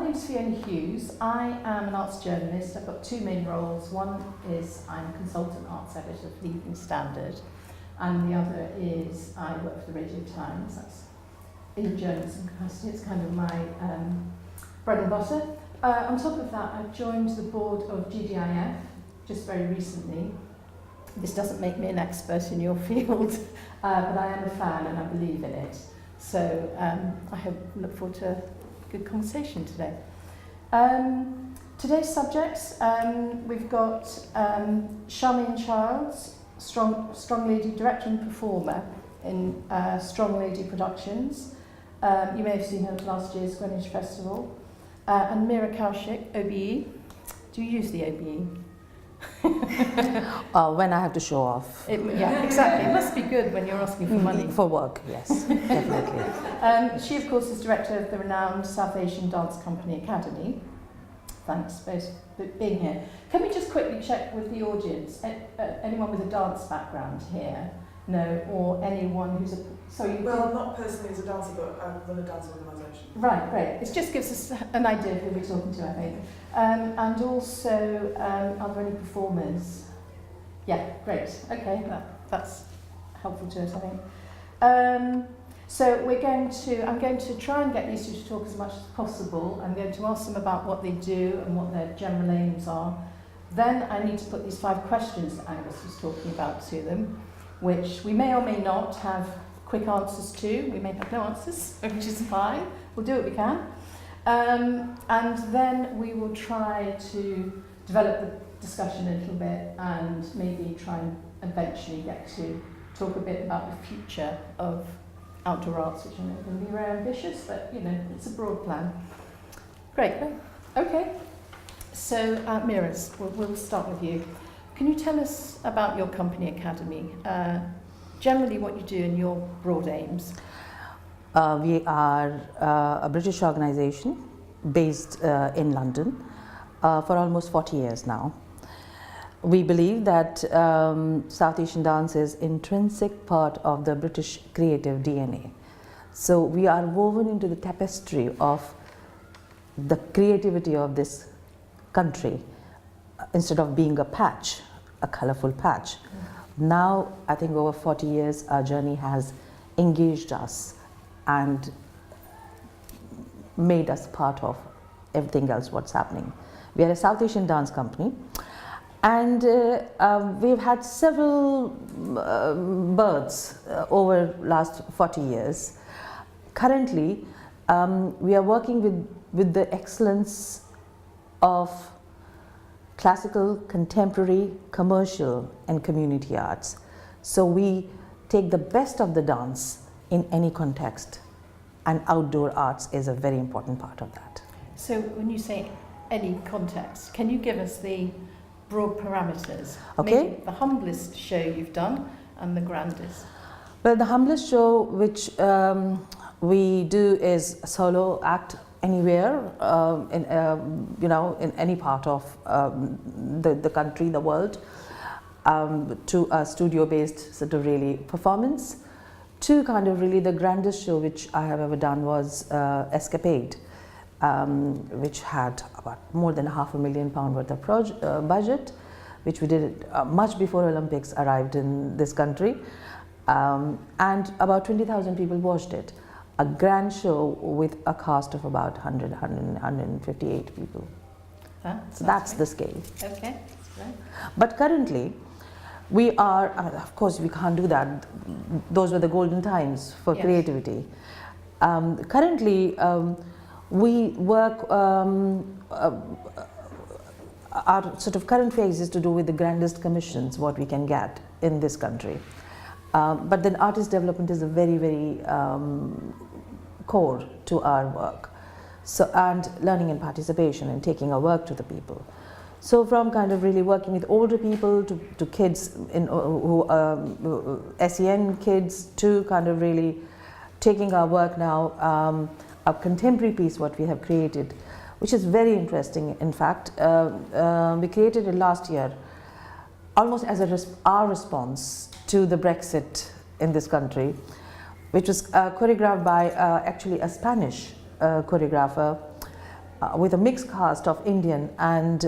name's Fiona Hughes. I am an arts journalist. I've got two main roles. One is I'm a consultant arts editor for the Evening Standard, and the other is I work for the Radio Times. That's in a journalism capacity. It's kind of my bread and butter. On top of that, I've joined the board of GDIF just very recently. This doesn't make me an expert in your field, but I am a fan and I believe in it. So I look forward to a good conversation today. Today's subjects, we've got Charmaine Childs, Strong Lady Director and Performer in Strong Lady Productions. You may have seen her at last year's Greenwich Festival. And Mira Kaushik, OBE. Do you use the OBE? When I have to show off. Yeah, exactly. It must be good when you're asking for money. For work, yes, definitely. She, of course, is director of the renowned South Asian dance company Akademi. Thanks both for being here. Can we just quickly check with the audience? Anyone with a dance background here? No, or anyone who's a... Sorry, well, not personally as a dancer, but I run a dance organisation. Right, great. It just gives us an idea of who we're talking to, I think. And also, are there any performers? Yeah, great. Okay, that's helpful to us, I think. So I'm going to try and get these two to talk as much as possible. I'm going to ask them about what they do and what their general aims are. Then I need to put these 5 questions that Angus was talking about to them, which we may or may not have quick answers to. We may have no answers, which is fine. We'll do what we can. And then we will try to develop the discussion a little bit and maybe try and eventually get to talk a bit about the future of outdoor arts, which I know can be very ambitious, but you know, it's a broad plan. Great. Okay. So, Mira, we'll start with you. Can you tell us about your company, Akademi? Generally what you do and your broad aims. We are a British organisation based in London for almost 40 years now. We believe that South Asian dance is an intrinsic part of the British creative DNA. So we are woven into the tapestry of the creativity of this country instead of being a patch, a colourful patch. Now, I think over 40 years, our journey has engaged us and made us part of everything else what's happening. We are a South Asian dance company, and we've had several births over last 40 years. Currently, we are working with the excellence of classical, contemporary, commercial and community arts. So we take the best of the dance in any context, and outdoor arts is a very important part of that. So when you say any context, can you give us the broad parameters? Okay. Maybe the humblest show you've done and the grandest. Well, the humblest show which we do is a solo act anywhere, in any part of the country, the world, to a studio-based sort of really performance, to kind of really the grandest show which I have ever done was Escapade, which had about more than £500,000 worth of budget, which we did much before Olympics arrived in this country, and about 20,000 people watched it. A grand show with a cast of about 158 people. So that's the scale. Okay, right. But currently, we are, of course we can't do that. Those were the golden times for creativity. Currently, we work, our sort of current phase is to do with the grandest commissions, what we can get in this country. But then artist development is a very, very core to our work. So, and learning and participation and taking our work to the people. So from kind of really working with older people to kids, SEN kids, to kind of really taking our work now, a contemporary piece what we have created, which is very interesting. In fact, we created it last year, almost as our response to the Brexit in this country, which was choreographed by actually a Spanish choreographer, with a mixed cast of Indian and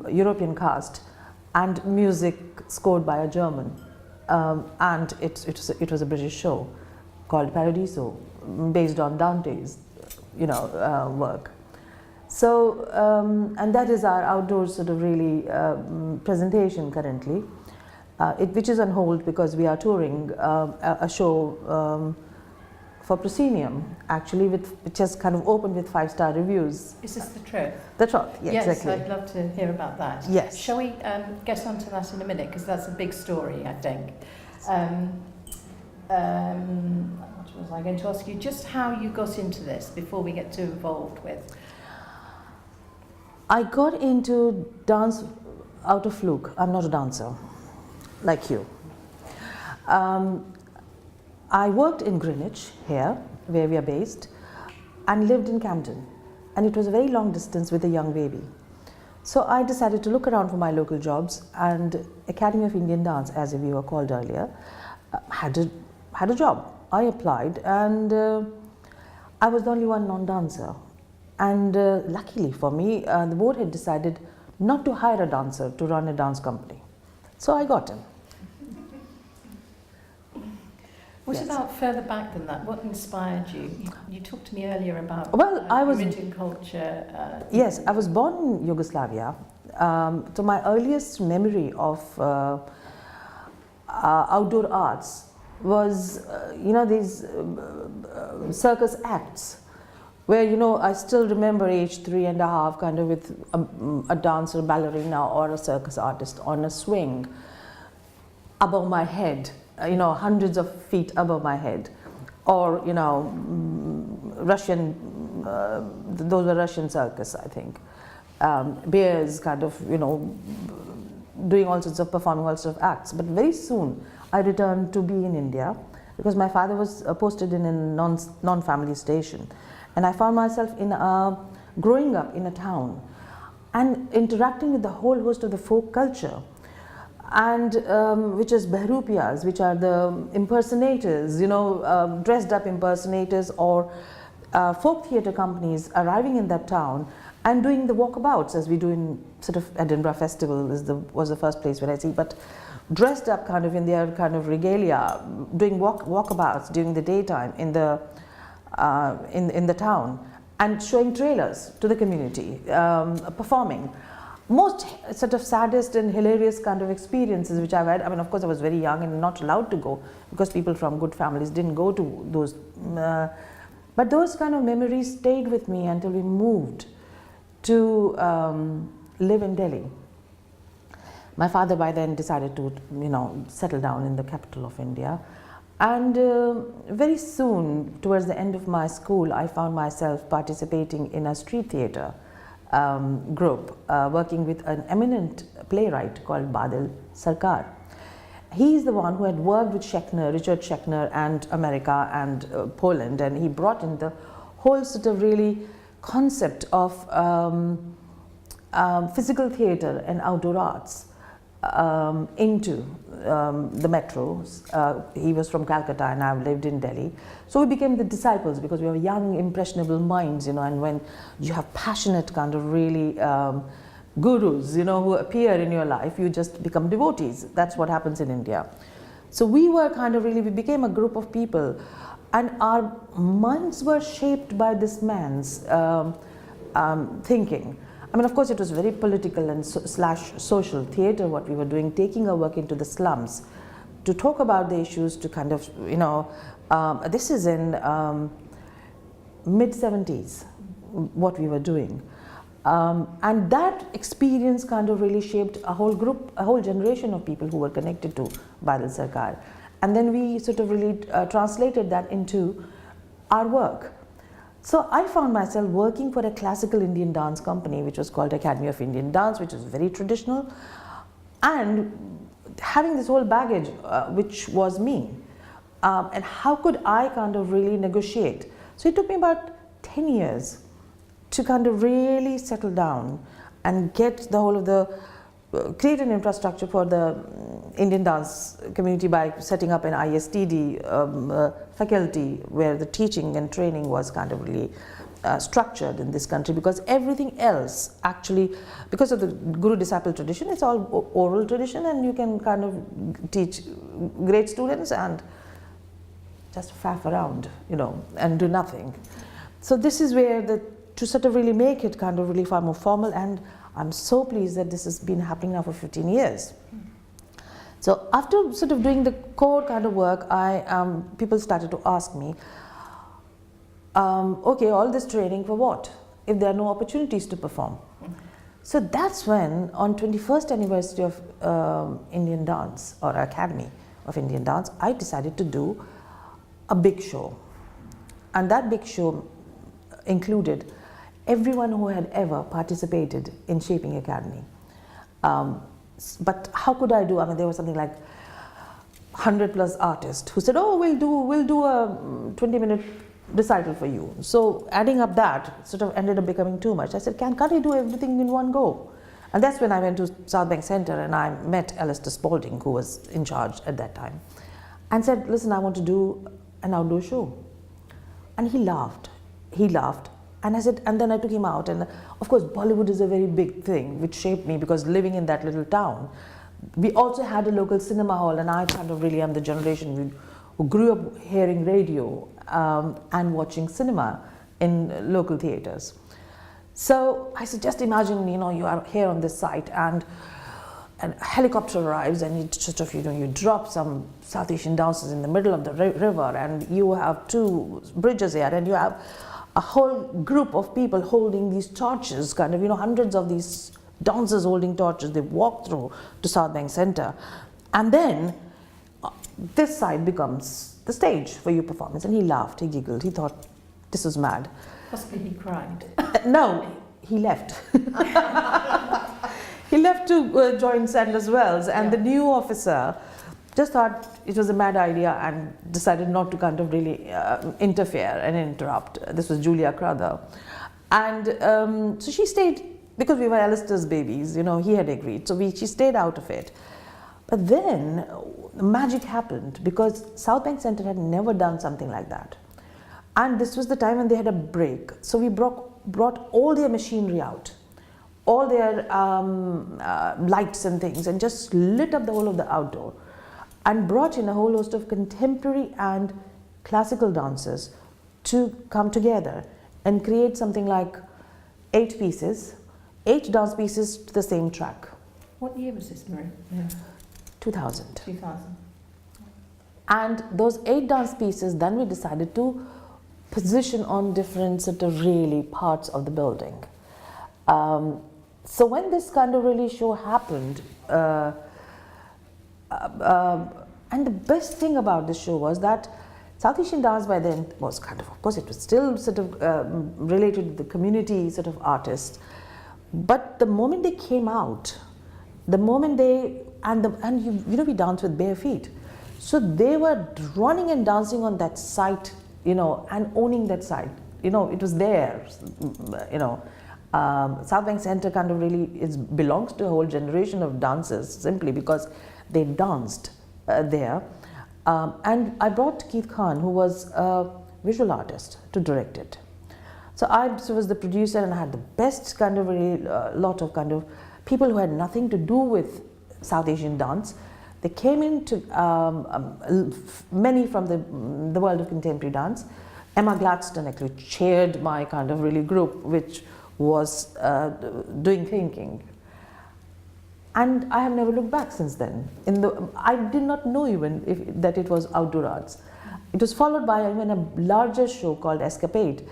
European cast, and music scored by a German. And it was a British show called Paradiso, based on Dante's, work. So, and that is our outdoor sort of really presentation currently, which is on hold because we are touring a show for Proscenium, actually, which has kind of opened with 5-star reviews. Is this the truth? The truth, yeah, Yes, exactly. I'd love to hear about that. Yes. Shall we get onto that in a minute, because that's a big story, I think. What was I going to ask you? Just how you got into this before we get too involved with. I got into dance out of fluke. I'm not a dancer, like you. I worked in Greenwich, here, where we are based, and lived in Camden. And it was a very long distance with a young baby. So I decided to look around for my local jobs, and Academy of Indian Dance, as we were called earlier, had a job. I applied, and I was the only one non-dancer. And luckily for me, the board had decided not to hire a dancer to run a dance company. So I got him. What Yes. about further back than that? What inspired you? You talked to me earlier about Well, I was- Indian culture. Yes, I was born in Yugoslavia. So my earliest memory of outdoor arts was, these circus acts, where, I still remember age 3.5, kind of with a dancer, ballerina, or a circus artist on a swing above my head, hundreds of feet above my head, or, Russian, those were Russian circus, I think. Bears kind of, doing all sorts of, performing all sorts of acts. But very soon I returned to be in India because my father was posted in a non-family station. And I found myself growing up in a town and interacting with the whole host of the folk culture, and which is Behrupias, which are the impersonators, dressed up impersonators, or folk theatre companies arriving in that town and doing the walkabouts, as we do in sort of Edinburgh Festival was the first place where I see, but dressed up kind of in their kind of regalia, doing walkabouts during the daytime in the town, and showing trailers to the community, performing. Most sort of saddest and hilarious kind of experiences which I've had. I mean, of course, I was very young and not allowed to go because people from good families didn't go to those. But those kind of memories stayed with me until we moved to live in Delhi. My father by then decided to, settle down in the capital of India. And very soon, towards the end of my school, I found myself participating in a street theatre group, working with an eminent playwright called Badal Sarkar. He is the one who had worked with Richard Schechner, and America and Poland, and he brought in the whole sort of really concept of physical theatre and outdoor arts into the metros. He was from Calcutta and I've lived in Delhi. So we became the disciples because we were young, impressionable minds, and when you have passionate kind of really gurus, who appear in your life, you just become devotees. That's what happens in India. So we became a group of people, and our minds were shaped by this man's thinking. I mean, of course, it was very political and slash social theatre, what we were doing, taking our work into the slums to talk about the issues, to kind of, this is in mid-70s, what we were doing. And that experience kind of really shaped a whole generation of people who were connected to Badal Sarkar. And then we sort of really translated that into our work. So I found myself working for a classical Indian dance company, which was called Academy of Indian Dance, which was very traditional, and having this whole baggage, which was me. And how could I kind of really negotiate? So it took me about 10 years to kind of really settle down and get the whole of create an infrastructure for the Indian dance community by setting up an ISTD faculty where the teaching and training was kind of really structured in this country, because everything else actually, because of the guru disciple tradition, it's all oral tradition, and you can kind of teach great students and just faff around, you know, and do nothing. So this is where to sort of really make it kind of really far more formal, and I'm so pleased that this has been happening now for 15 years. So after sort of doing the core kind of work, people started to ask me, okay, all this training for what, if there are no opportunities to perform? So that's when, on 21st anniversary of Indian Dance, or Academy of Indian Dance, I decided to do a big show. And that big show included everyone who had ever participated in shaping Academy. But how could I do? I mean, there was something like 100+ artists who said, "Oh, we'll do a 20-minute recital for you." So adding up that sort of ended up becoming too much. I said, can't you do everything in one go? And that's when I went to South Bank Centre and I met Alistair Spalding, who was in charge at that time, and said, "Listen, I want to do an outdoor show." And he laughed. And I said, and then I took him out, and of course Bollywood is a very big thing which shaped me, because living in that little town, we also had a local cinema hall, and I kind of really am the generation who grew up hearing radio and watching cinema in local theatres. So I said, just imagine, you know, you are here on this site, and a helicopter arrives, and you sort of, you know, you drop some South Asian dancers in the middle of the river, and you have 2 bridges here, and you have a whole group of people holding these torches, kind of, you know, hundreds of these dancers holding torches. They walk through to South Bank Centre, and then this side becomes the stage for your performance. And he laughed, he giggled, he thought this was mad. Possibly he cried. No, he left. He left to join Sanders Wells, and the new officer just thought it was a mad idea and decided not to kind of really interfere and interrupt. This was Julia Crowther. And so she stayed, because we were Alistair's babies, you know, he had agreed. So she stayed out of it. But then magic happened, because South Bank Centre had never done something like that. And this was the time when they had a break. So we brought all their machinery out, all their lights and things, and just lit up the whole of the outdoor, and brought in a whole host of contemporary and classical dancers to come together and create something like 8 dance pieces to the same track. What year was this, Marie? 2000. 2000. And those 8 dance pieces, then we decided to position on different sort of really parts of the building. So when this kind of really show happened, and the best thing about this show was that South Asian dance by then was kind of course, it was still sort of related to the community sort of artists. But the moment they came out, the moment they, and you know, we dance with bare feet. So they were running and dancing on that site, you know, and owning that site. You know, it was there, you know. South Bank Centre kind of really belongs to a whole generation of dancers, simply because they danced there. And I brought Keith Khan, who was a visual artist, to direct it. So I was the producer, and I had the best kind of really lot of kind of people who had nothing to do with South Asian dance. They came into many from the world of contemporary dance. Emma Gladstone actually chaired my kind of really group, which was doing thinking. And I have never looked back since then. I did not know even that it was outdoor arts. It was followed by even a larger show called Escapade.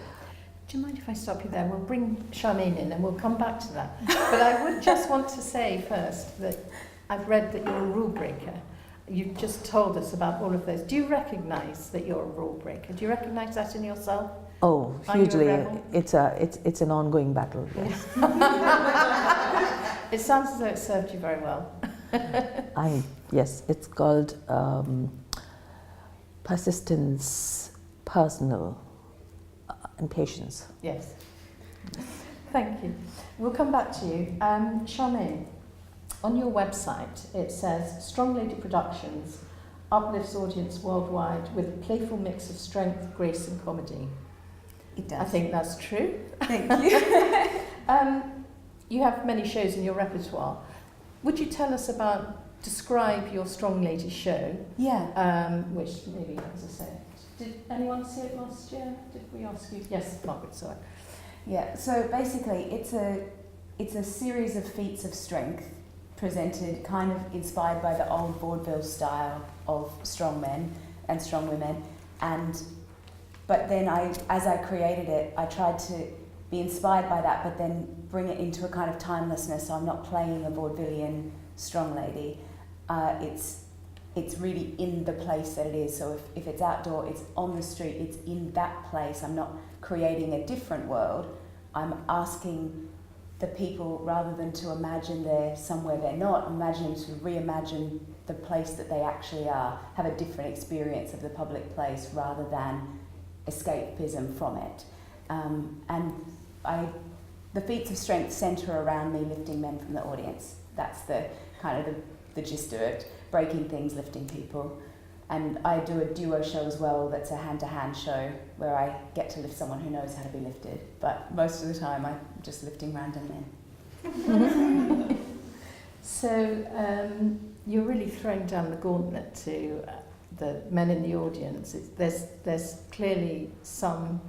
Do you mind if I stop you there? We'll bring Charmaine in and we'll come back to that. But I would just want to say first that I've read that you're a rule breaker. You've just told us about all of those. Do you recognise that you're a rule breaker? Do you recognise that in yourself? Oh, Are you a hugely. rebel? It's an ongoing battle. Yes. It sounds as though it served you very well. Yes, it's called persistence, personal, and patience. Yes. Thank you. We'll come back to you. Charmaine, on your website it says, Strong Lady Productions uplifts audience worldwide with a playful mix of strength, grace and comedy. It does. I think that's true. Thank you. You have many shows in your repertoire. Would you tell us describe your Strong Lady show? Yeah. Which maybe, as I said, did anyone see it last year? Did we ask you? Yes, Margaret, sorry. Yeah. So basically, it's a series of feats of strength presented, kind of inspired by the old vaudeville style of strong men and strong women, but then as I created it, I tried to be inspired by that, but then bring it into a kind of timelessness. So I'm not playing a vaudevillian strong lady. It's really in the place that it is. So if it's outdoor, it's on the street, it's in that place. I'm not creating a different world. I'm asking the people, rather than to imagine they're somewhere they're not, imagining to reimagine the place that they actually are, have a different experience of the public place rather than escapism from it. The feats of strength centre around me lifting men from the audience. That's the kind of the gist of it, breaking things, lifting people. And I do a duo show as well that's a hand-to-hand show where I get to lift someone who knows how to be lifted. But most of the time I'm just lifting random men. So you're really throwing down the gauntlet to the men in the audience. There's clearly some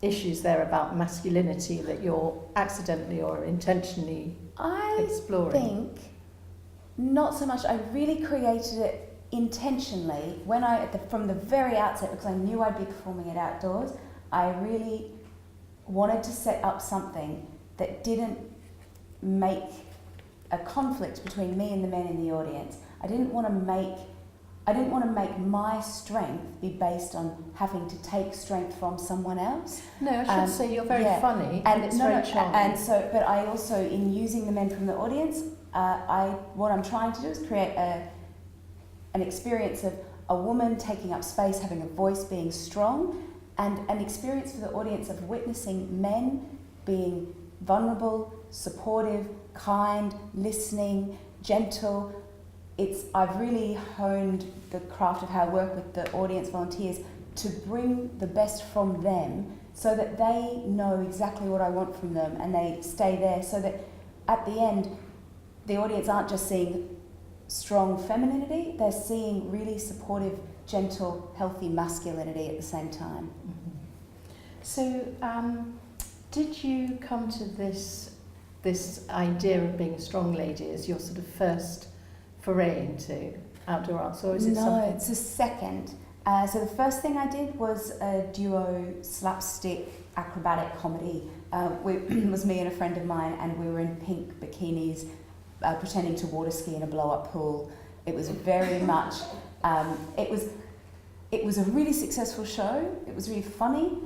issues there about masculinity that you're accidentally or intentionally exploring. I think not so much. I really created it intentionally when from the very outset, because I knew I'd be performing it outdoors. I really wanted to set up something that didn't make a conflict between me and the men in the audience. I didn't want to make my strength be based on having to take strength from someone else. No, I should say you're very funny and it's very charming. And so, but I also, in using the men from the audience, what I'm trying to do is create an experience of a woman taking up space, having a voice, being strong, and an experience for the audience of witnessing men being vulnerable, supportive, kind, listening, gentle. I've really honed the craft of how I work with the audience volunteers to bring the best from them so that they know exactly what I want from them and they stay there, so that at the end the audience aren't just seeing strong femininity, they're seeing really supportive, gentle, healthy masculinity at the same time. Mm-hmm. So did you come to this idea of being a strong lady as your sort of first foray into outdoor arts, or is it something? No, it's a second. So the first thing I did was a duo slapstick acrobatic comedy. It was me and a friend of mine, and we were in pink bikinis pretending to water ski in a blow-up pool. It was very much, it was a really successful show. It was really funny.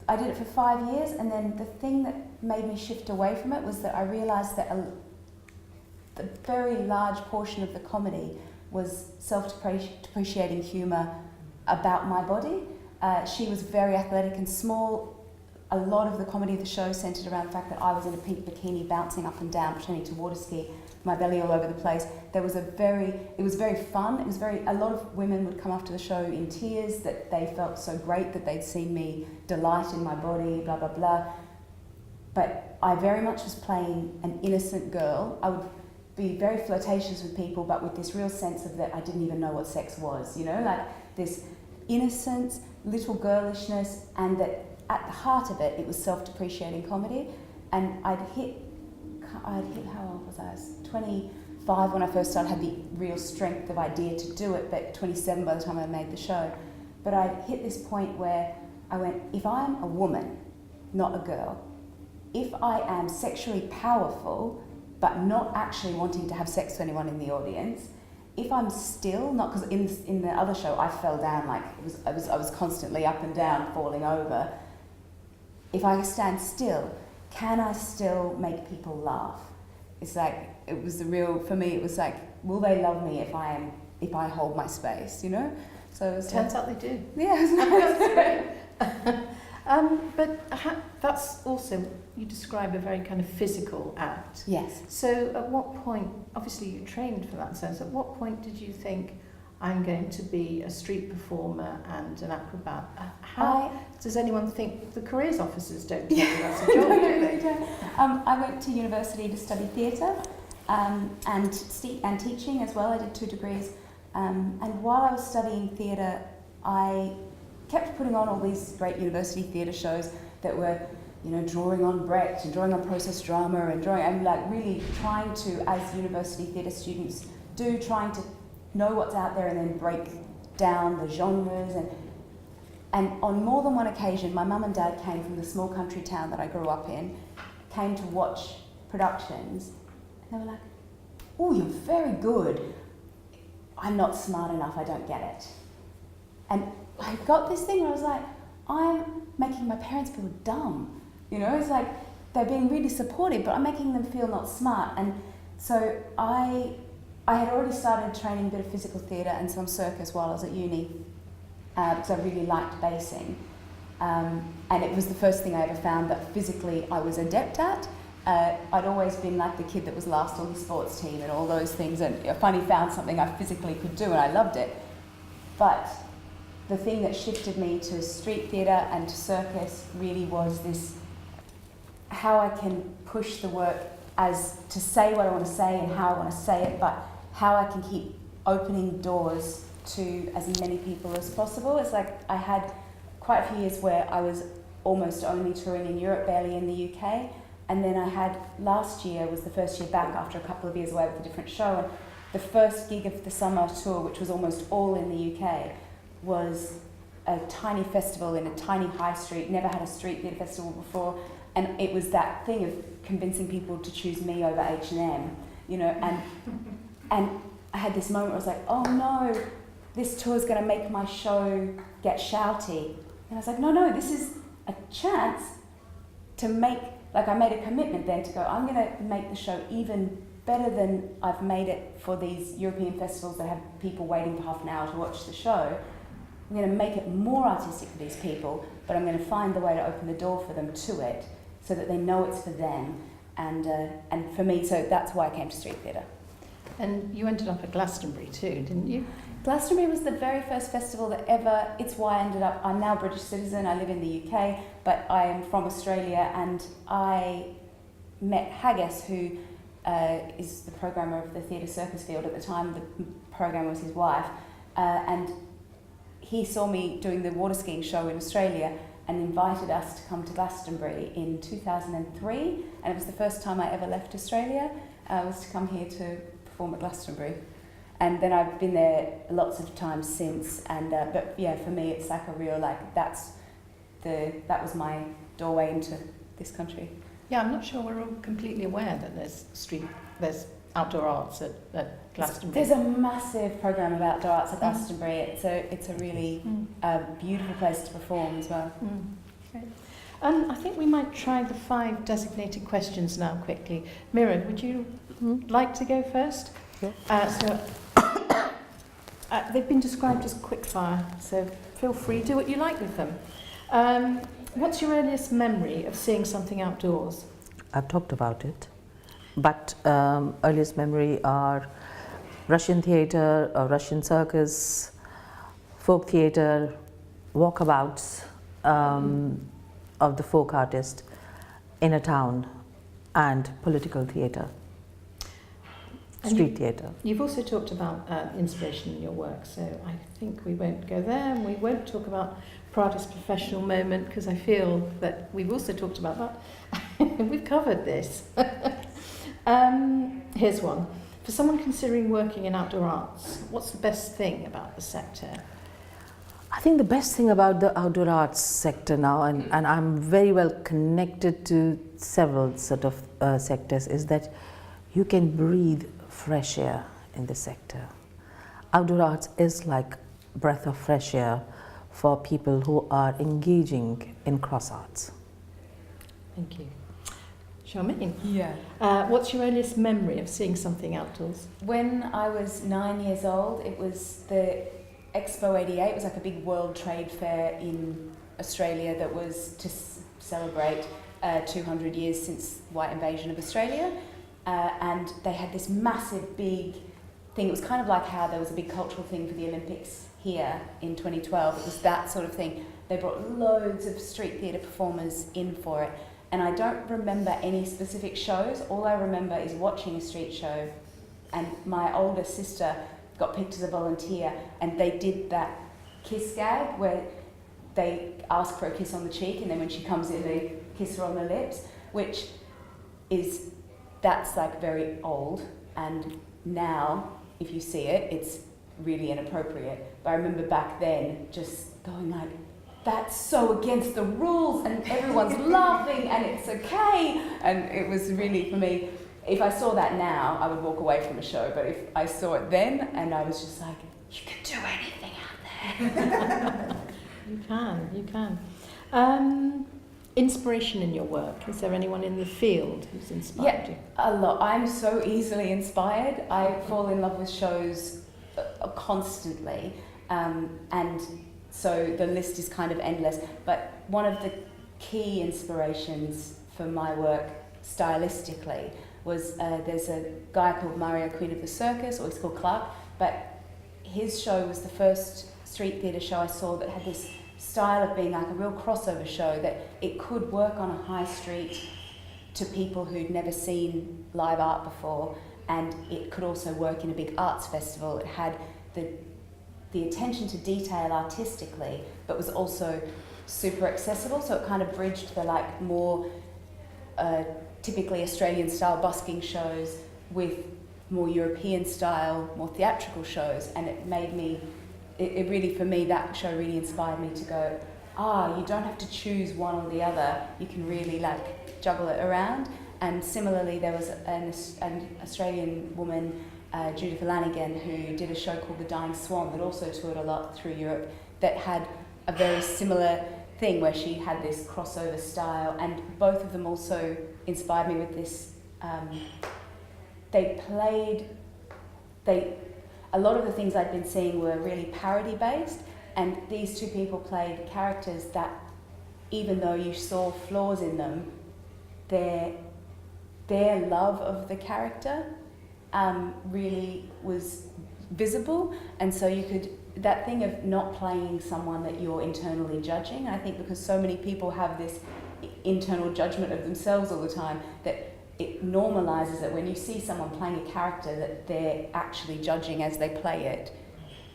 I did it for 5 years, and then the thing that made me shift away from it was that I realised that the very large portion of the comedy was self-depreciating humour about my body. She was very athletic and small. A lot of the comedy of the show centred around the fact that I was in a pink bikini bouncing up and down, pretending to water ski, my belly all over the place. It was very fun. A lot of women would come after the show in tears that they felt so great that they'd seen me delight in my body, blah, blah, blah. But I very much was playing an innocent girl. I would be very flirtatious with people, but with this real sense of that I didn't even know what sex was, like this innocence, little girlishness, and that at the heart of it, it was self-depreciating comedy. And I'd hit, how old was I? I was 25 when I first started, had the real strength of idea to do it, but 27 by the time I made the show. But I'd hit this point where I went, if I'm a woman, not a girl, if I am sexually powerful, but not actually wanting to have sex with anyone in the audience, if I'm still, not because in the other show I fell down, like I was constantly up and down, falling over. If I stand still, can I still make people laugh? It's like, for me it was like, will they love me if I hold my space, So it turns out they do. Yeah. But that's also, you describe a very kind of physical act. Yes. So at what point, obviously you trained for that sense, at what point did you think, I'm going to be a street performer and an acrobat. How does anyone think the careers officers don't tell you that's a job, do they? I went to university to study theatre and teaching as well. I did 2 degrees. And while I was studying theatre, I kept putting on all these great university theatre shows that were, you know, drawing on Brecht and drawing on process drama and like really trying to, as university theatre students do, trying to know what's out there and then break down the genres. And on more than one occasion, my mum and dad came from the small country town that I grew up in, came to watch productions, and they were like, "Oh, you're very good. I'm not smart enough, I don't get it." And I got this thing where I was like, I'm making my parents feel dumb. You know, it's like they're being really supportive, but I'm making them feel not smart. And so I had already started training a bit of physical theatre and some circus while I was at uni, because I really liked basing. And it was the first thing I ever found that physically I was adept at. I'd always been like the kid that was last on the sports team and all those things, and I finally found something I physically could do and I loved it. But the thing that shifted me to street theatre and to circus really was this, how I can push the work as to say what I want to say and how I want to say it, but how I can keep opening doors to as many people as possible. It's like I had quite a few years where I was almost only touring in Europe, barely in the UK. And then I had, last year was the first year back after a couple of years away with a different show. And the first gig of the summer tour, which was almost all in the UK, was a tiny festival in a tiny high street, never had a street theatre festival before. And it was that thing of convincing people to choose me over H&M, you know, and I had this moment where I was like, oh no, this tour's going to make my show get shouty. And I was like, no, this is a chance to make, like I made a commitment then to go, I'm going to make the show even better than I've made it for these European festivals that have people waiting for half an hour to watch the show. I'm going to make it more artistic for these people, but I'm going to find the way to open the door for them to it so that they know it's for them. And for me, so that's why I came to street theatre. And you ended up at Glastonbury too, didn't you? Glastonbury was the very first festival that ever, it's why I ended up, I'm now a British citizen, I live in the UK, but I am from Australia, and I met Haggis, who is the programmer of the theatre circus field at the time. The programmer was his wife, and he saw me doing the water skiing show in Australia and invited us to come to Glastonbury in 2003, and it was the first time I ever left Australia, was to come here to perform at Glastonbury. And then I've been there lots of times since, and but yeah, for me it's like a real, like that was my doorway into this country. Yeah, I'm not sure we're all completely aware that there's outdoor arts at Glastonbury. There's a massive programme of outdoor arts at Glastonbury. It's a really beautiful place to perform as well. Great. I think we might try the 5 designated questions now quickly. Mira, would you like to go first? Yeah. They've been described as quickfire, so feel free, do what you like with them. What's your earliest memory of seeing something outdoors? I've talked about it, but earliest memory are Russian theatre, Russian circus, folk theatre, walkabouts of the folk artist in a town, and political theatre. Street theatre. You've also talked about inspiration in your work, so I think we won't go there, and we won't talk about proudest professional moment, because I feel that we've also talked about that. We've covered this. Here's one. For someone considering working in outdoor arts, what's the best thing about the sector? I think the best thing about the outdoor arts sector now, and I'm very well connected to several sort of sectors, is that you can breathe fresh air in the sector. Outdoor arts is like a breath of fresh air for people who are engaging in cross arts. Thank you. Charmaine? Yeah. What's your earliest memory of seeing something outdoors? When I was 9 years old, it was the Expo 88. It was like a big world trade fair in Australia that was to celebrate 200 years since white invasion of Australia. And they had this massive big thing. It was kind of like how there was a big cultural thing for the Olympics here in 2012. It was that sort of thing. They brought loads of street theatre performers in for it. And I don't remember any specific shows. All I remember is watching a street show, and my older sister got picked as a volunteer, and they did that kiss gag where they ask for a kiss on the cheek, and then when she comes in they kiss her on the lips, that's like very old, and now if you see it, it's really inappropriate. But I remember back then just going like, that's so against the rules, and everyone's laughing and it's okay. And it was really, for me, if I saw that now, I would walk away from a show. But if I saw it then, and I was just like, you can do anything out there. You can. Inspiration in your work. Is there anyone in the field who's inspired you? A lot. I'm so easily inspired. I fall in love with shows constantly. And so the list is kind of endless. But one of the key inspirations for my work stylistically was there's a guy called Mario, Queen of the Circus, or he's called Clark, but his show was the first street theatre show I saw that had this style of being like a real crossover show, that it could work on a high street to people who'd never seen live art before, and it could also work in a big arts festival. It had the attention to detail artistically, but was also super accessible, so it kind of bridged the like more typically Australian style busking shows with more European style, more theatrical shows, and it made me, it really, for me, that show really inspired me to go, you don't have to choose one or the other, you can really like juggle it around. And similarly, there was an Australian woman, Judith Lanigan, who did a show called The Dying Swan that also toured a lot through Europe, that had a very similar thing where she had this crossover style, and both of them also inspired me with this. A lot of the things I'd been seeing were really parody based, and these two people played characters that, even though you saw flaws in them, their love of the character really was visible, and so you could, that thing of not playing someone that you're internally judging, I think because so many people have this internal judgment of themselves all the time, that it normalises it when you see someone playing a character that they're actually judging as they play it.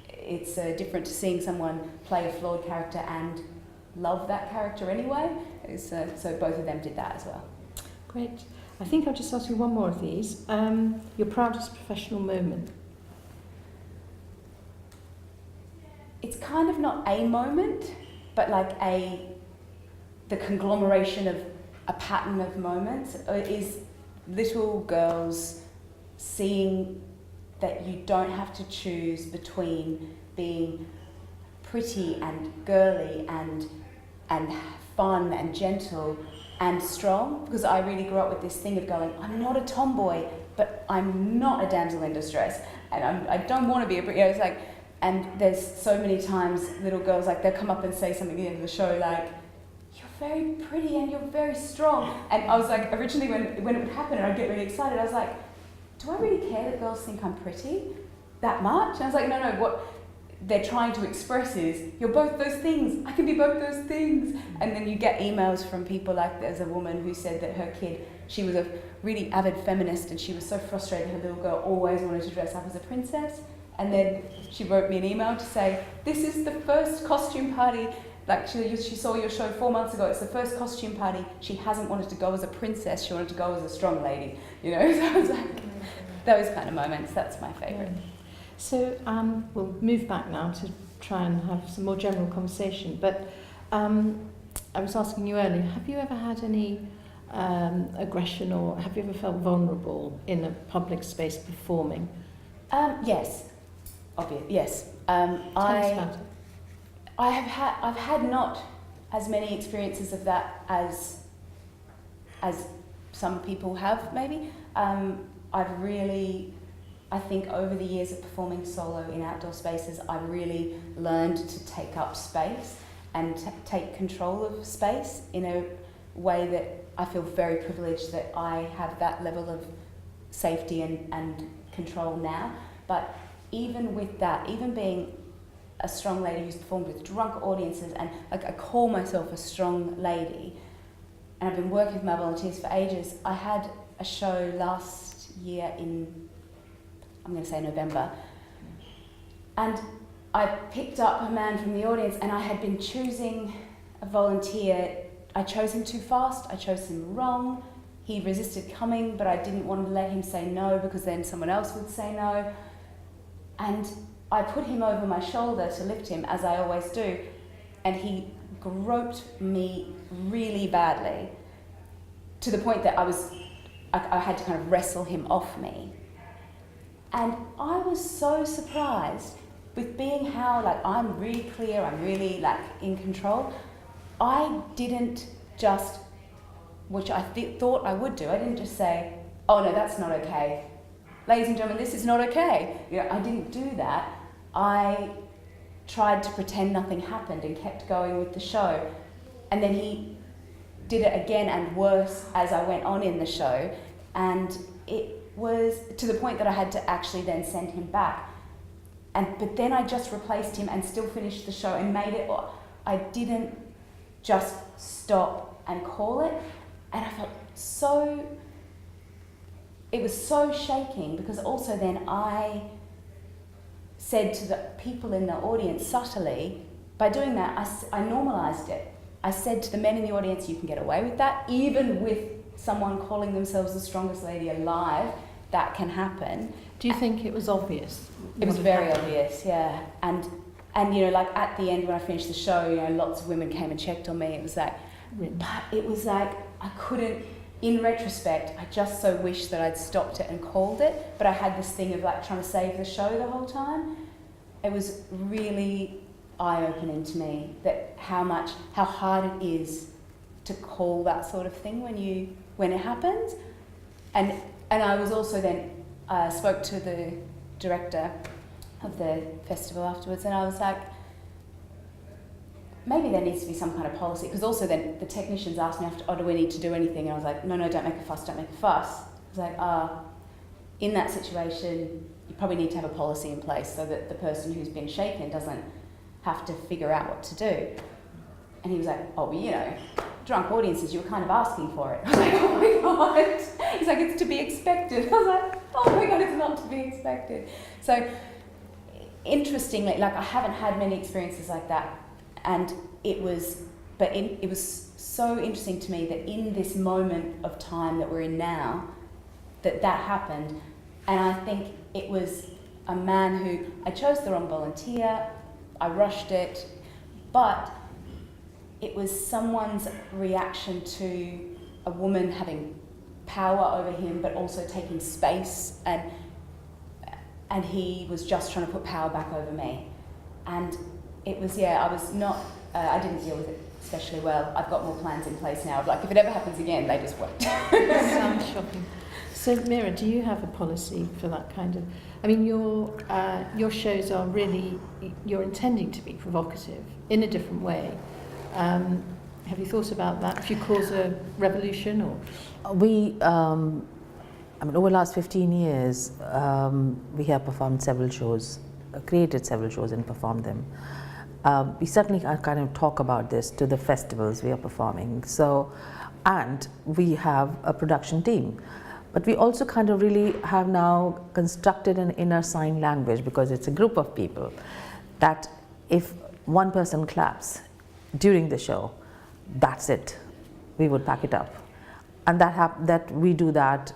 It's different to seeing someone play a flawed character and love that character anyway. So both of them did that as well. Great. I think I'll just ask you one more of these. Your proudest professional moment? It's kind of not a moment, but like the conglomeration of a pattern of moments is little girls seeing that you don't have to choose between being pretty and girly and fun and gentle and strong, because I really grew up with this thing of going, I'm not a tomboy, but I'm not a damsel in distress, and I don't want to be it's like, and there's so many times little girls, like, they'll come up and say something at the end of the show, like, you're very pretty and you're very strong. And I was like, originally when it would happen and I'd get really excited, I was like, do I really care that girls think I'm pretty that much? And I was like, no, what they're trying to express is, you're both those things, I can be both those things. And then you get emails from people, like there's a woman who said that her kid, she was a really avid feminist, and she was so frustrated her little girl always wanted to dress up as a princess. And then she wrote me an email to say, this is the first costume party, like she saw your show 4 months ago, it's the first costume party she hasn't wanted to go as a princess, she wanted to go as a strong lady, So I was like, those kind of moments, that's my favourite. Yeah. So we'll move back now to try and have some more general conversation, but I was asking you earlier, have you ever had any aggression, or have you ever felt vulnerable in a public space performing? Yes, obvious. Yes. Tell us about it. I've had not as many experiences of that as some people have, maybe. I've really, I think over the years of performing solo in outdoor spaces, I've really learned to take up space and take control of space in a way that I feel very privileged that I have that level of safety and control now. But even with that, even being a strong lady who's performed with drunk audiences, and like I call myself a strong lady, and I've been working with my volunteers for ages. I had a show last year in, I'm going to say November, and I picked up a man from the audience, and I had been choosing a volunteer. I chose him too fast, I chose him wrong. He resisted coming, but I didn't want to let him say no because then someone else would say no. And I put him over my shoulder to lift him, as I always do, and he groped me really badly, to the point that I had to kind of wrestle him off me. And I was so surprised with being how, like, I'm really clear, I'm really, like, in control. I didn't just, which I thought I would do, I didn't just say, oh no, that's not okay. Ladies and gentlemen, this is not okay. You know, I didn't do that. I tried to pretend nothing happened and kept going with the show. And then he did it again and worse as I went on in the show. And it was to the point that I had to actually then send him back. But then I just replaced him and still finished the show and made it. I didn't just stop and call it. And I felt so, it was so shaking, because also then I said to the people in the audience subtly, by doing that, I normalised it. I said to the men in the audience, you can get away with that, even with someone calling themselves the strongest lady alive, that can happen. Do you think it was obvious? It was very obvious, yeah. And you know, like at the end when I finished the show, you know, lots of women came and checked on me. It was like, but it was like, I couldn't, in retrospect, I just so wish that I'd stopped it and called it, but I had this thing of like trying to save the show the whole time. It was really eye-opening to me that how hard it is to call that sort of thing when it happens. And I was also then, spoke to the director of the festival afterwards, and I was like, maybe there needs to be some kind of policy, because also then the technicians asked me after, oh, do we need to do anything? And I was like, no, don't make a fuss, don't make a fuss. I was like, in that situation, you probably need to have a policy in place so that the person who's been shaken doesn't have to figure out what to do. And he was like, oh, well, you know, drunk audiences, you were kind of asking for it. I was like, oh my God. He's like, it's to be expected. I was like, oh my God, it's not to be expected. So, interestingly, like, I haven't had many experiences like that. And it was so interesting to me that in this moment of time that we're in now, that happened. And I think it was a man who, I chose the wrong volunteer, I rushed it, but it was someone's reaction to a woman having power over him, but also taking space, and he was just trying to put power back over me. And it was, I was not, I didn't deal with it especially well. I've got more plans in place now. Like, if it ever happens again, they just won't. Sounds shocking. So, Mira, do you have a policy for that kind of... I mean, your shows are really... You're intending to be provocative in a different way. Have you thought about that? If you cause a revolution, or...? We, I mean, over the last 15 years, we have performed several shows, created several shows and performed them. We certainly kind of talk about this to the festivals we are performing. So, and we have a production team. But we also kind of really have now constructed an inner sign language, because it's a group of people, that if one person claps during the show, that's it. We would pack it up. And that we do that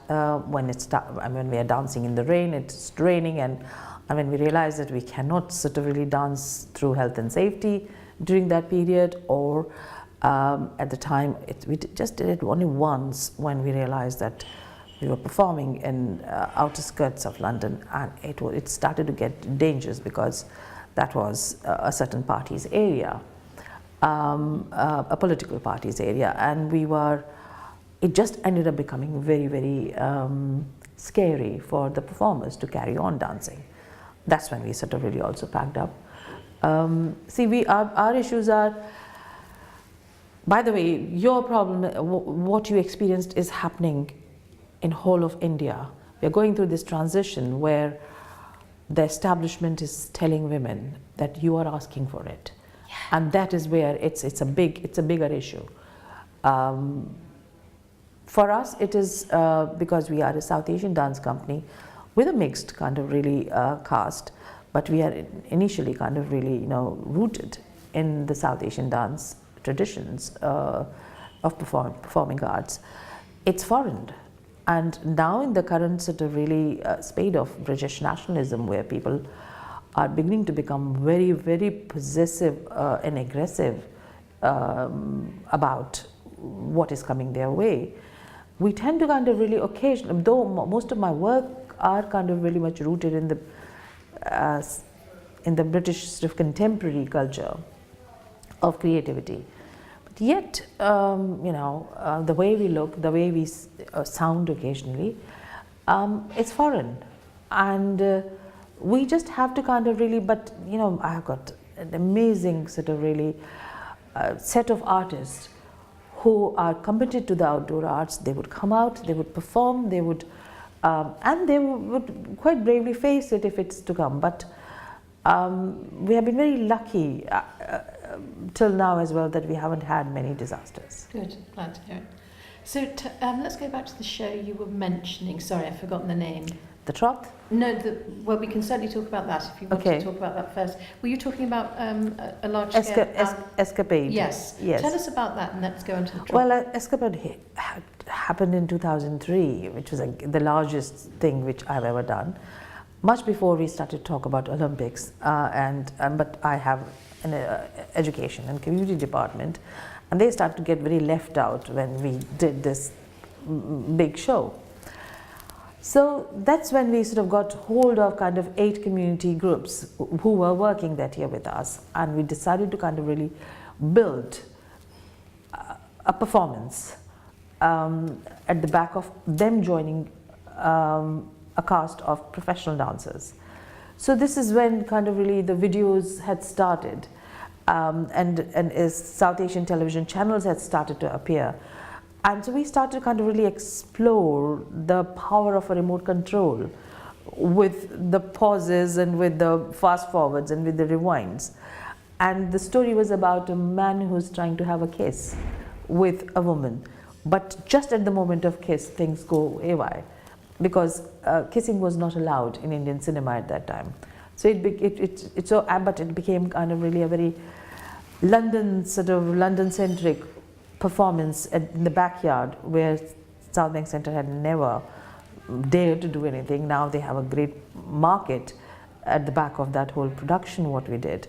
when we are dancing in the rain, it's raining, and when we realize that we cannot sort of really dance through health and safety during that period, or at the time, we just did it only once when we realized that we were performing in outer skirts of London, and it started to get dangerous, because that was a certain party's area, a political party's area, and it just ended up becoming very, very scary for the performers to carry on dancing. That's when we sort of really also packed up. Our issues are, by the way, your problem, what you experienced is happening in whole of India. We are going through this transition where the establishment is telling women that you are asking for it, and that is where it's a bigger issue. For us, it is because we are a South Asian dance company with a mixed kind of really cast, but we are initially kind of really rooted in the South Asian dance traditions of performing arts. It's foreign. And now in the current sort of really spate of British nationalism, where people are beginning to become very, very possessive and aggressive about what is coming their way, we tend to kind of really occasionally, though most of my work are kind of really much rooted in the British sort of contemporary culture of creativity. Yet, the way we look, the way we sound occasionally, it's foreign. And we just have to kind of really, but I've got an amazing sort of really set of artists who are committed to the outdoor arts. They would come out, they would perform, they would, and they would quite bravely face it if it's to come. But we have been very lucky till now as well that we haven't had many disasters. Good, glad to hear it. So let's go back to the show you were mentioning. Sorry, I've forgotten the name. The Troth? No, well, we can certainly talk about that if you want to talk about that first. Were you talking about a large scale... Escapade. Yes. Tell us about that and let's go on to the Troth. Well, Escapade happened in 2003, which was the largest thing which I've ever done. Much before we started to talk about Olympics, but I have an education and community department, and they started to get very left out when we did this big show. So that's when we sort of got hold of kind of 8 community groups who were working that year with us, and we decided to kind of really build a performance at the back of them joining a cast of professional dancers. So this is when kind of really the videos had started, and as South Asian television channels had started to appear. And so we started to kind of really explore the power of a remote control with the pauses and with the fast forwards and with the rewinds. And the story was about a man who's trying to have a kiss with a woman, but just at the moment of kiss things go haywire, because kissing was not allowed in Indian cinema at that time. So but it became kind of really a very London-centric performance in the backyard, where South Bank Centre had never dared to do anything. Now they have a great market at the back of that whole production, what we did.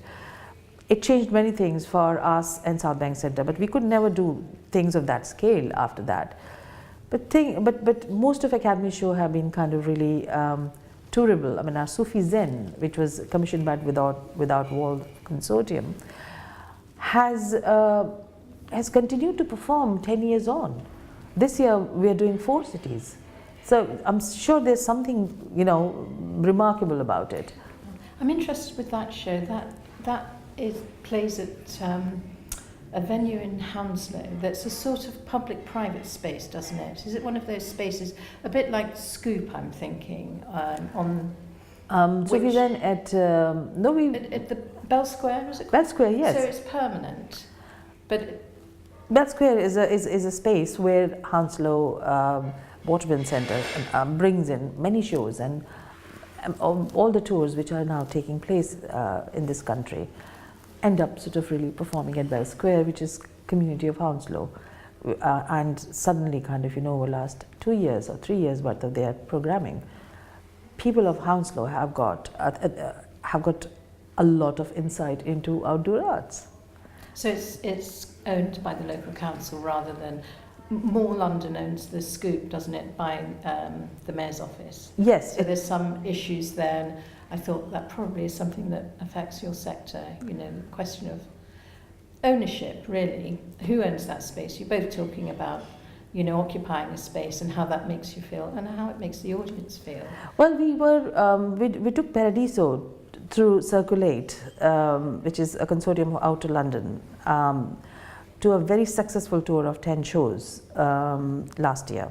It changed many things for us and South Bank Centre, but we could never do things of that scale after that. But most of Akademi show have been kind of really tourable. I mean, our Sufi Zen, which was commissioned by Without Wall Consortium, has continued to perform 10 years on. This year we are doing 4 cities. So I'm sure there's something, remarkable about it. I'm interested with that show. That plays at a venue in Hounslow that's a sort of public-private space, doesn't it? Is it one of those spaces, a bit like Scoop, I'm thinking, on... Sufi Zen at the Bell Square, is it? Bell Square, yes. So it's permanent, but... Bell Square is a space where Hounslow Waterman Centre brings in many shows, and all the tours which are now taking place in this country end up sort of really performing at Bell Square, which is community of Hounslow. And suddenly kind of, over last 2 years or 3 years worth of their programming, people of Hounslow have got a lot of insight into outdoor arts. So it's owned by the local council rather than... More London owns the Scoop, doesn't it, by the Mayor's office? Yes. So there's some issues there, and I thought that probably is something that affects your sector, the question of ownership, really. Who owns that space? You're both talking about, occupying a space and how that makes you feel and how it makes the audience feel. Well, we took Paradiso through Circulate, which is a consortium of Outer London, to a very successful tour of 10 shows last year.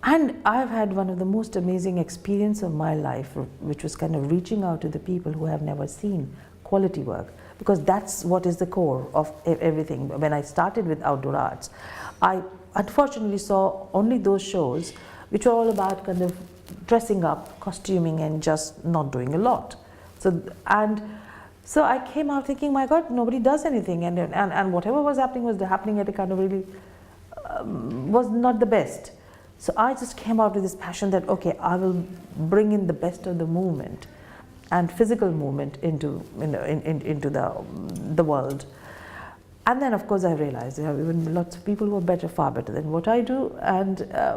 And I've had one of the most amazing experience of my life, which was kind of reaching out to the people who have never seen quality work, because that's what is the core of everything. When I started with outdoor arts, I unfortunately saw only those shows which were all about kind of dressing up, costuming, and just not doing a lot. So I came out thinking, my God, nobody does anything, and whatever was happening at a kind of really was not the best. So I just came out with this passion that, okay, I will bring in the best of the movement and physical movement into the world. And then, of course, I realized there are even lots of people who are far better than what I do,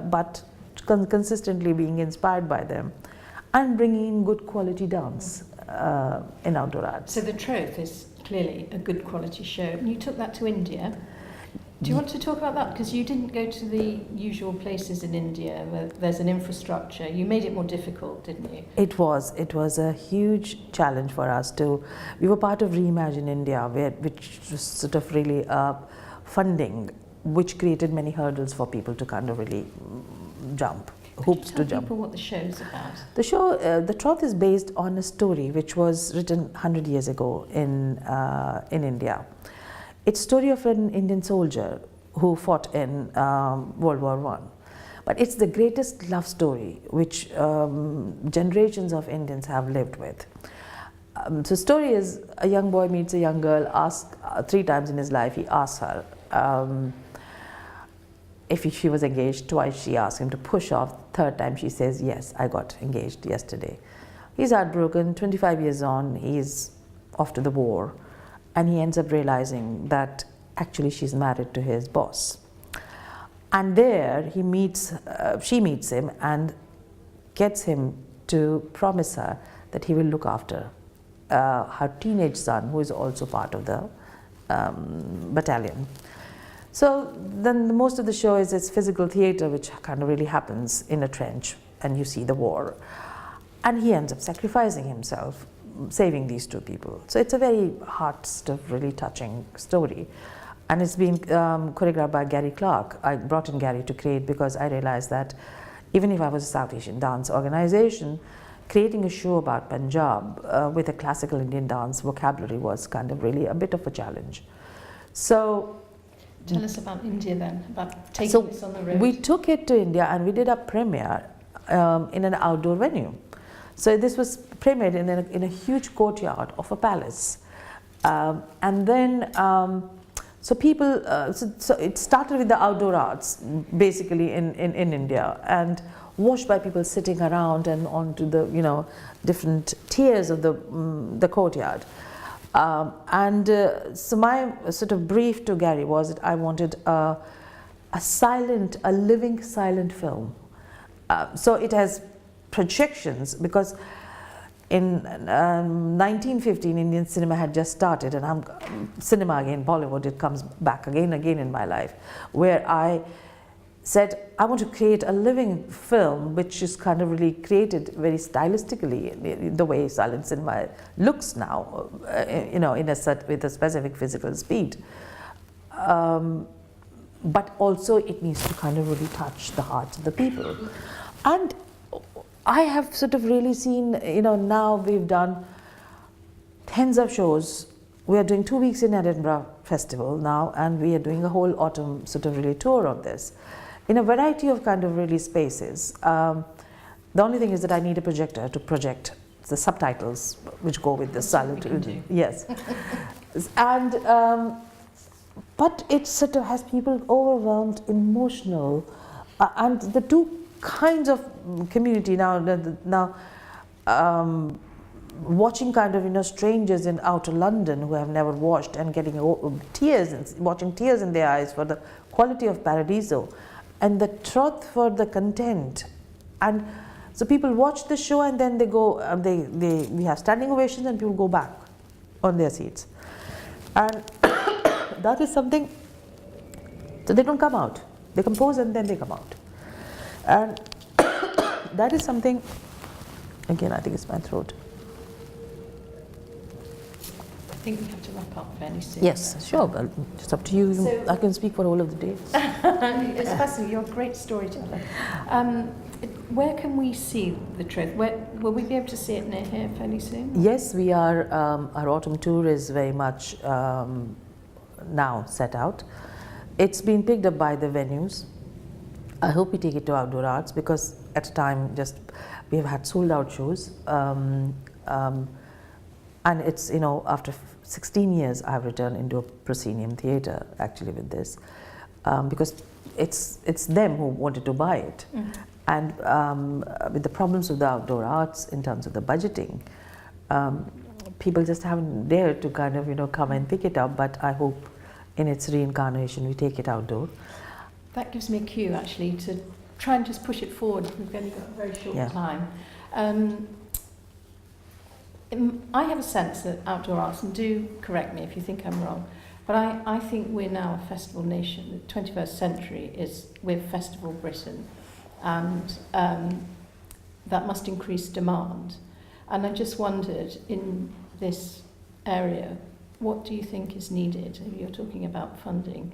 but consistently being inspired by them and bringing in good quality dance in outdoor arts. So the Troth is clearly a good quality show. And you took that to India. Do you want to talk about that? Because you didn't go to the usual places in India where there's an infrastructure. You made it more difficult, didn't you? It was a huge challenge for us to. We were part of Reimagine India, which was sort of really funding, which created many hurdles for people to kind of really jump. Hoops to jump. Tell people what the show's about. The show, The Troth, is based on a story which was written 100 years ago in India. It's a story of an Indian soldier who fought in World War I. But it's the greatest love story which generations of Indians have lived with. So the story is a young boy meets a young girl, asks 3 times in his life, he asks her if she was engaged. Twice she asked him to push off. 3rd time she says, yes, I got engaged yesterday. He's heartbroken, 25 years on, he's off to the war. And he ends up realizing that actually she's married to his boss. And there she meets him and gets him to promise her that he will look after her teenage son, who is also part of the battalion. So then most of the show is it's physical theater, which kind of really happens in a trench, and you see the war. And he ends up sacrificing himself, saving these 2 people. So it's a very heart stuff, really touching story. And it's been choreographed by Gary Clark. I brought in Gary to create because I realized that even if I was a South Asian dance organization, creating a show about Punjab with a classical Indian dance vocabulary was kind of really a bit of a challenge. So tell us about India then, about taking this on the road. We took it to India and we did a premiere in an outdoor venue. So this was premiered in a huge courtyard of a palace. And then, so people, so it started with the outdoor arts, basically in India, and watched by people sitting around and onto the, different tiers of the courtyard. So my sort of brief to Gary was that I wanted a living silent film. So it has projections, because in 1915 Indian cinema had just started, and cinema again, Bollywood, it comes back again in my life, where I said I want to create a living film which is kind of really created very stylistically, the way silent cinema looks now, with a specific physical speed. But also it needs to kind of really touch the hearts of the people. And I have sort of really seen, now we've done tens of shows. We are doing 2 weeks in Edinburgh Festival now, and we are doing a whole autumn sort of really tour of this in a variety of kind of really spaces. The only thing is that I need a projector to project the subtitles which go with the silent. Yes. And but it sort of has people overwhelmed, emotional, and the 2 kinds of community now watching kind of strangers in outer London who have never watched and getting watching tears in their eyes for the quality of Paradiso, and the truth for the content. And so people watch the show and then they go, we have standing ovations and people go back on their seats, and that is something. So they don't come out, they compose and then they come out. And that is something, again, I think it's my throat. think we have to wrap up fairly soon. Yes, sure. Well, it's up to you. So- I can speak for all of the day. It's fascinating. You're a great storyteller. Where can we see the truth? Will we be able to see it near here fairly soon? Yes, we are. Our autumn tour is very much now set out. It's been picked up by the venues. I hope we take it to Outdoor Arts, because at a time we have had sold out shows. And it's, after 16 years I have returned into a proscenium theatre actually with this, because it's them who wanted to buy it. Mm. And with the problems of the Outdoor Arts in terms of the budgeting, people just haven't dared to kind of come and pick it up, but I hope in its reincarnation we take it outdoor. That gives me a cue actually to try and just push it forward. We've only got a very short time. I have a sense that Outdoor Arts, and do correct me if you think I'm wrong, but I think we're now a festival nation. The 21st century we're Festival Britain, and that must increase demand. And I just wondered, in this area, what do you think is needed? If you're talking about funding,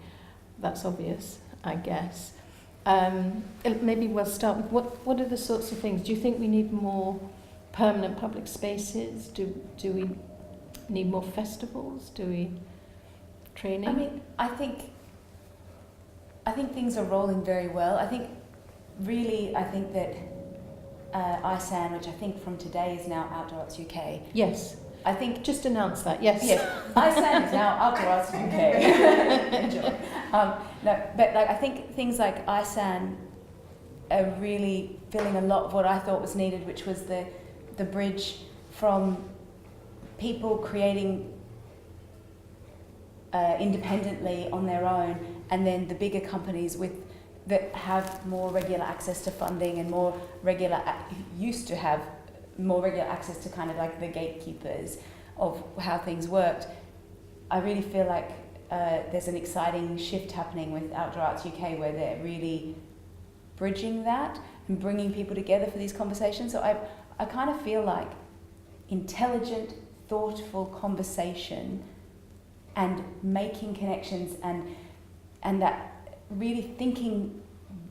that's obvious, I guess. Maybe we'll start with what are the sorts of things? Do you think we need more permanent public spaces? Do we need more festivals? Do we training? I mean, I think things are rolling very well. I think that ISAN, which I think from today is now Outdoor Arts UK. Yes. I think Just announce that. Yes. Yes, ISAN is now Outdoor Arts UK. Enjoy. No, but I think things like ISAN are really filling a lot of what I thought was needed, which was the bridge from people creating independently on their own, and then the bigger companies that have more regular access to funding and used to have more regular access to kind of like the gatekeepers of how things worked. I really feel like there's an exciting shift happening with Outdoor Arts UK, where they're really bridging that and bringing people together for these conversations. So I kind of feel like intelligent, thoughtful conversation and making connections and that really thinking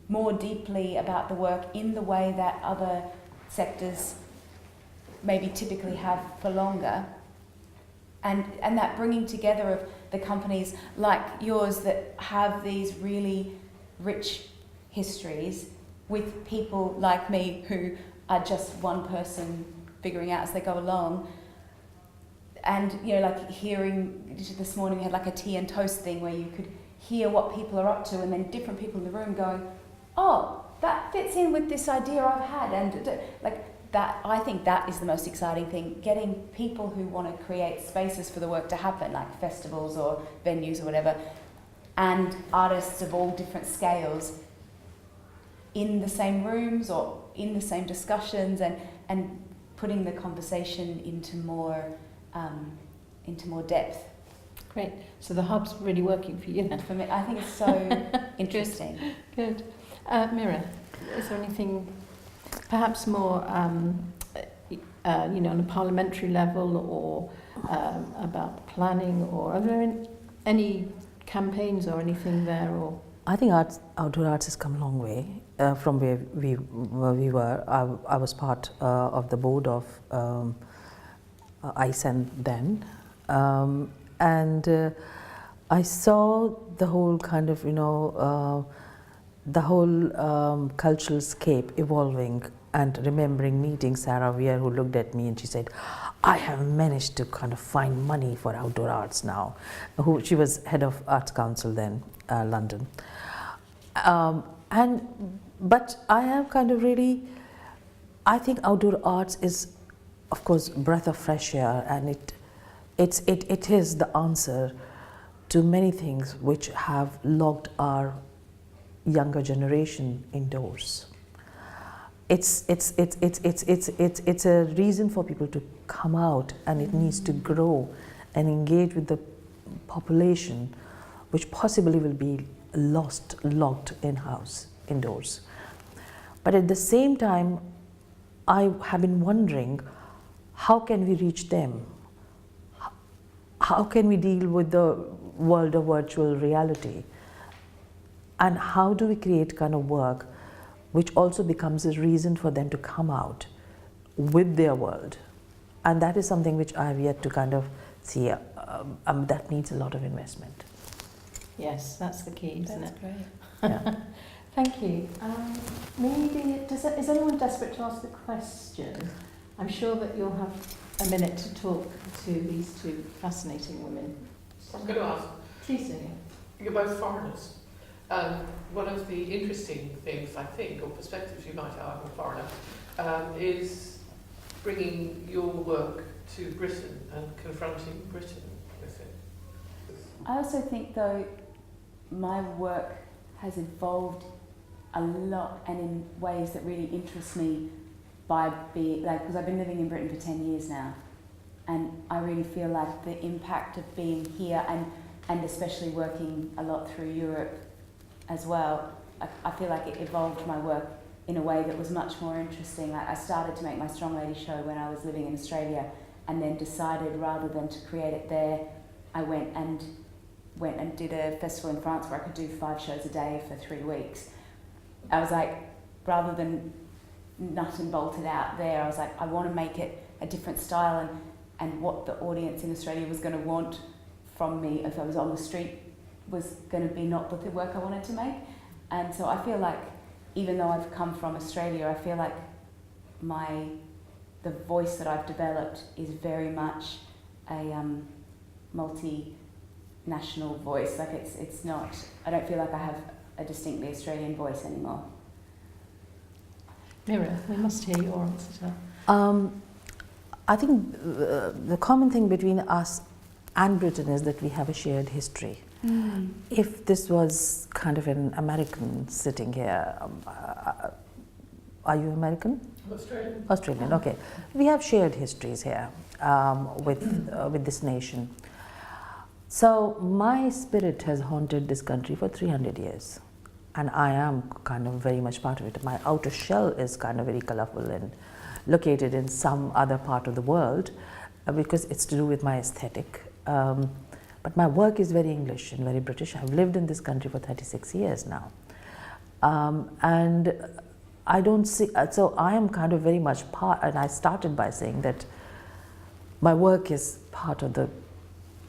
more deeply about the work in the way that other sectors maybe typically have for longer, and that bringing together of the companies like yours that have these really rich histories with people like me who are just one person figuring out as they go along. And like hearing this morning, we had like a tea and toast thing where you could hear what people are up to, and then different people in the room going, oh, that fits in with this idea I've had, and like that. I think that is the most exciting thing, getting people who want to create spaces for the work to happen, like festivals or venues or whatever, and artists of all different scales in the same rooms or in the same discussions, and putting the conversation into more depth. Great. So the hub's really working for you then. For me, I think it's so interesting. Good. Mira, is there anything perhaps more, on a parliamentary level, or about planning, or are there any campaigns or anything there? Or I think Outdoor Arts has come a long way from where we were. I was part of the board of ISAN then, and I saw the whole kind of, the whole cultural scape evolving, and remembering meeting Sarah Weir, who looked at me and she said, I have managed to kind of find money for Outdoor Arts now. She was head of Arts Council then, London. But I have kind of really, I think Outdoor Arts is, of course, breath of fresh air, and it is the answer to many things which have locked our younger generation indoors. It's a reason for people to come out, and it needs to grow and engage with the population, which possibly will be locked in-house, indoors. But at the same time, I have been wondering, how can we reach them? how can we deal with the world of virtual reality? And how do we create kind of work which also becomes a reason for them to come out with their world? And that is something which I have yet to kind of see. That needs a lot of investment. Yes, that's the key, isn't it? That's great. Yeah. Thank you. Maybe, is anyone desperate to ask a question? I'm sure that you'll have a minute to talk to these two fascinating women. I was going to ask, Please do. you're both foreigners. One of the interesting things, I think, or perspectives you might have, I'm a foreigner, is bringing your work to Britain and confronting Britain with it. I also think, though, my work has evolved a lot and in ways that really interest me by being, like, because I've been living in Britain for 10 years now, and I really feel like the impact of being here and especially working a lot through Europe as well, I feel like it evolved my work in a way that was much more interesting. I started to make my Strong Lady show when I was living in Australia, and then decided rather than to create it there, I went and did a festival in France where I could do 5 shows a day for 3 weeks. I was like, rather than nut and bolt it out there, I was like, I want to make it a different style, and what the audience in Australia was going to want from me if I was on the street was going to be not the work I wanted to make. And so I feel like, even though I've come from Australia, I feel like the voice that I've developed is very much a multinational voice. Like it's not, I don't feel like I have a distinctly Australian voice anymore. Mira, we must hear your answer to that. I think the common thing between us and Britain is that we have a shared history. Mm. If this was kind of an American sitting here, are you American? Australian. Australian, okay. We have shared histories here with this nation. So my spirit has haunted this country for 300 years, and I am kind of very much part of it. My outer shell is kind of very colorful and located in some other part of the world because it's to do with my aesthetic. But my work is very English and very British. I've lived in this country for 36 years now. And I don't see, so I am kind of very much part, and I started by saying that my work is part of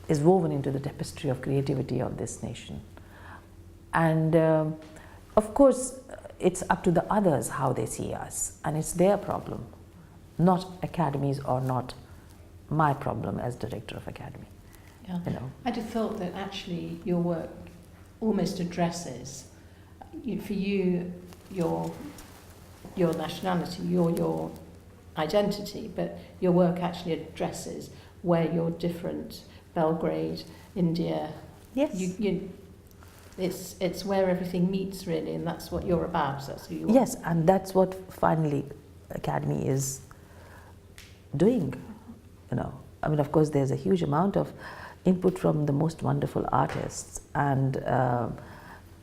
is woven into the tapestry of creativity of this nation. And of course, it's up to the others how they see us, and it's their problem, not Academy's or not my problem as director of Akademi. Yeah. You know. I'd have thought that actually your work almost addresses, for you, your nationality, your identity, but your work actually addresses where you're different. Belgrade, India. Yes. It's where everything meets really, and that's what you're about. That's who you are. Yes, and that's what finally Akademi is doing. You know, I mean, of course, there's a huge amount of input from the most wonderful artists and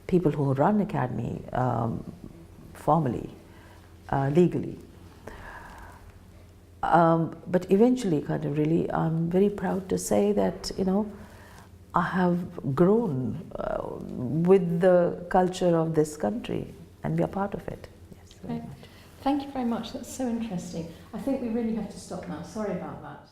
people who run Akademi formally, legally. But eventually, kind of really, I'm very proud to say that, you know, I have grown with the culture of this country, and we are part of it. Yes, very Great. much. Thank you very much. That's so interesting. I think we really have to stop now. Sorry about that.